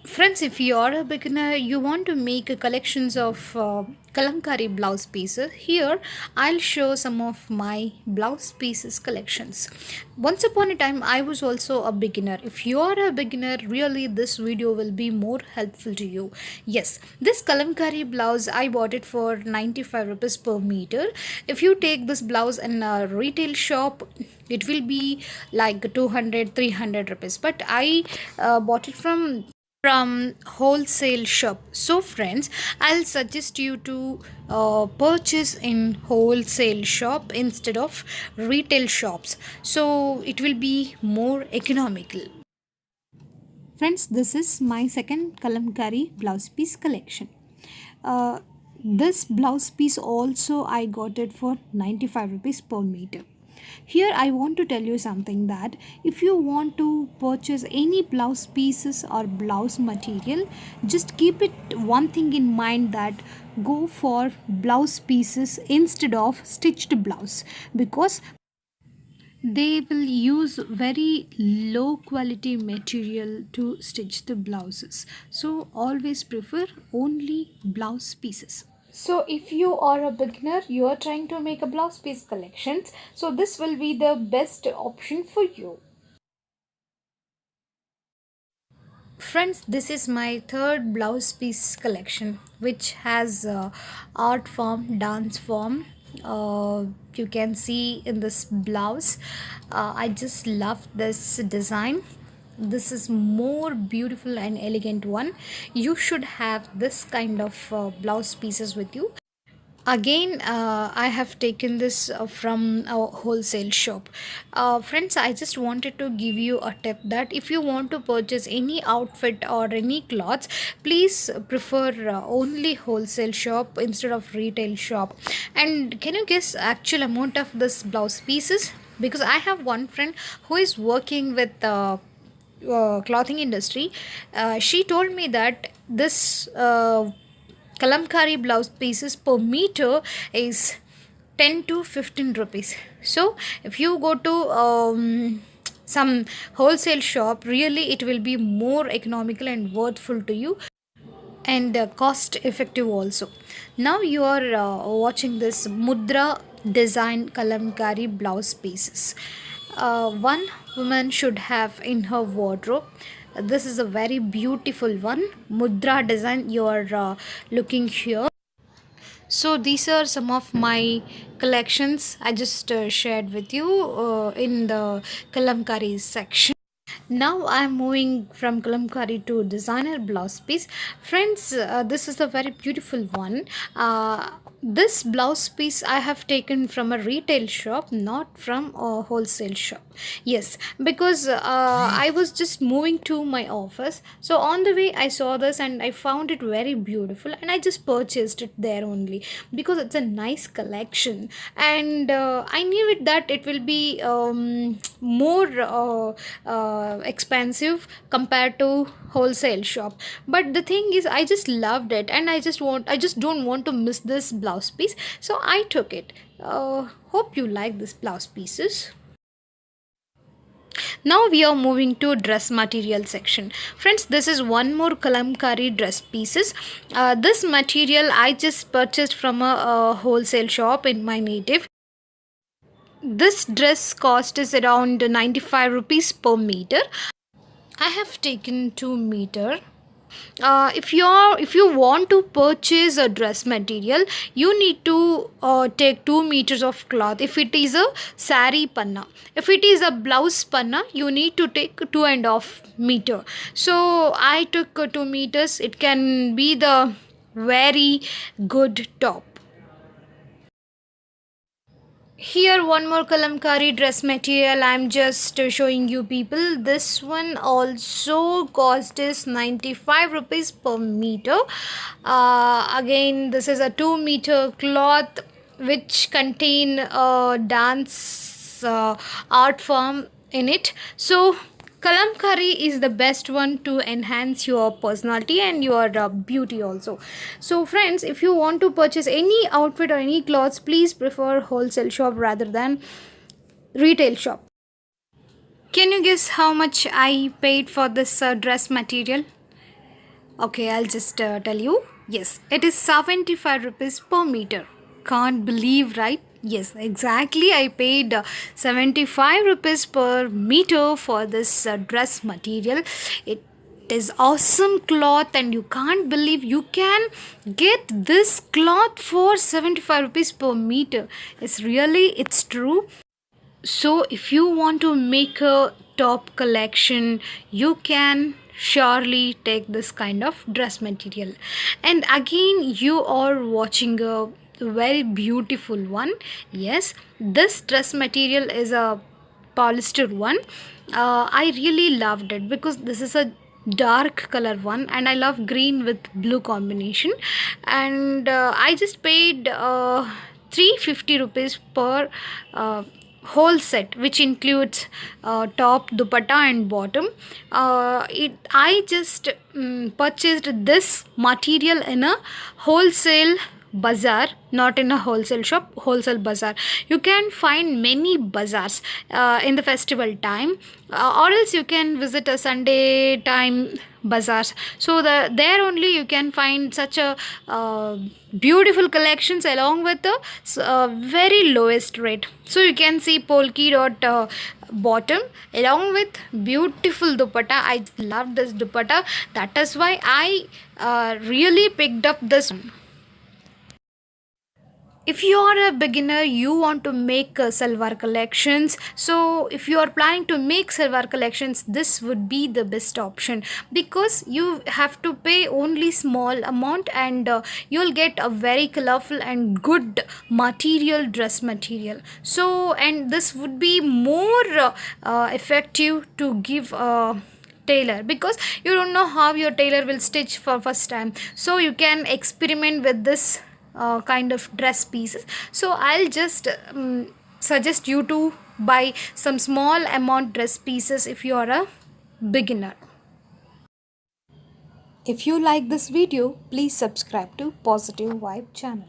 Friends, if you are a beginner, you want to make a collections of kalamkari blouse pieces. Here, I'll show some of my blouse pieces collections. Once upon a time, I was also a beginner. If you are a beginner, really this video will be more helpful to you. Yes, this kalamkari blouse I bought it for 95 rupees per meter. If you take this blouse in a retail shop, it will be like 200 300 rupees, but I bought it from wholesale shop. So friends, I'll suggest you to purchase in wholesale shop instead of retail shops, so it will be more economical. Friends, this is my second kalamkari blouse piece collection. uh, this blouse piece also I got it for 95 rupees per meter. Here I want to tell you something, that if you want to purchase any blouse pieces or blouse material, just keep it one thing in mind, that go for blouse pieces instead of stitched blouse, because they will use very low quality material to stitch the blouses. So always prefer only blouse pieces. So if you are a beginner, you are trying to make a blouse piece collections, so this will be the best option for you. Friends, this is my third blouse piece collection, which has art form, dance form. You can see in this blouse. I just love this design. This is more beautiful and elegant one. You should have this kind of blouse pieces with you. Again, I have taken this from a wholesale shop. Friends, I just wanted to give you a tip, that if you want to purchase any outfit or any clothes, please prefer only wholesale shop instead of retail shop. And can you guess actual amount of this blouse pieces? Because I have one friend who is working with clothing industry. She told me that this kalamkari blouse pieces per meter is 10 to 15 rupees. So if you go to some wholesale shop, really it will be more economical and worthful to you, and cost effective also. Now you are watching this mudra design kalamkari blouse pieces. One woman should have in her wardrobe. This is a very beautiful one, mudra design you are looking here. So these are some of my collections I just shared with you in the kalamkari section. Now I'm moving from kalamkari to designer blouse piece. Friends, this is a very beautiful one. This blouse piece I have taken from a retail shop, not from a wholesale shop. Yes, because I was just moving to my office, so on the way I saw this and I found it very beautiful, and I just purchased it there only because it's a nice collection. And I knew it that it will be more expensive compared to wholesale shop, but the thing is I just loved it, and I just don't want to miss this blouse piece, so I took it. Hope you like this blouse pieces. Now we are moving to dress material section. Friends, this is one more kalamkari dress pieces. This material I just purchased from a wholesale shop in my native. This dress cost is around 95 rupees per meter. I have taken 2 meter. If you want to purchase a dress material, you need to take 2 meters of cloth. If it is a sari panna, if it is a blouse panna, you need to take 2.5 meter. So I took 2 meters. It can be the very good top. Here one more kalamkari dress material I'm just showing you people. This one also cost is 95 rupees per meter. Again, this is a 2 meter cloth which contain a dance art form in it. So kalamkari is the best one to enhance your personality and your beauty also. So friends, if you want to purchase any outfit or any clothes, please prefer wholesale shop rather than retail shop. Can you guess how much I paid for this dress material? Okay, I'll just tell you. Yes, it is 75 rupees per meter. Can't believe, right? Yes, exactly. I paid 75 rupees per meter for this dress material. It is awesome cloth, and you can't believe you can get this cloth for 75 rupees per meter. It's true. So, if you want to make a top collection, you can surely take this kind of dress material. And again, you are watching a very beautiful one. Yes, this dress material is a polyester one. I really loved it because this is a dark color one, and I love green with blue combination. And I just paid 350 rupees per whole set, which includes top, dupatta and bottom. I just purchased this material in a wholesale bazaar, not in a wholesale shop, wholesale bazaar. You can find many bazaars in the festival time, or else you can visit a Sunday time bazaars. So there only you can find such a beautiful collections along with the very lowest rate. So you can see polki dot bottom along with beautiful dupatta. I love this dupatta. That is why I really picked up this one. If you are a beginner, you want to make salwar collections. So if you are planning to make salwar collections, this would be the best option, because you have to pay only small amount, and you'll get a very colorful and good material, dress material. So, and this would be more effective to give tailor, because you don't know how your tailor will stitch for first time. So you can experiment with this kind of dress pieces. So I'll just suggest you to buy some small amount dress pieces if you are a beginner. If you like this video, please subscribe to Positive Vibe channel.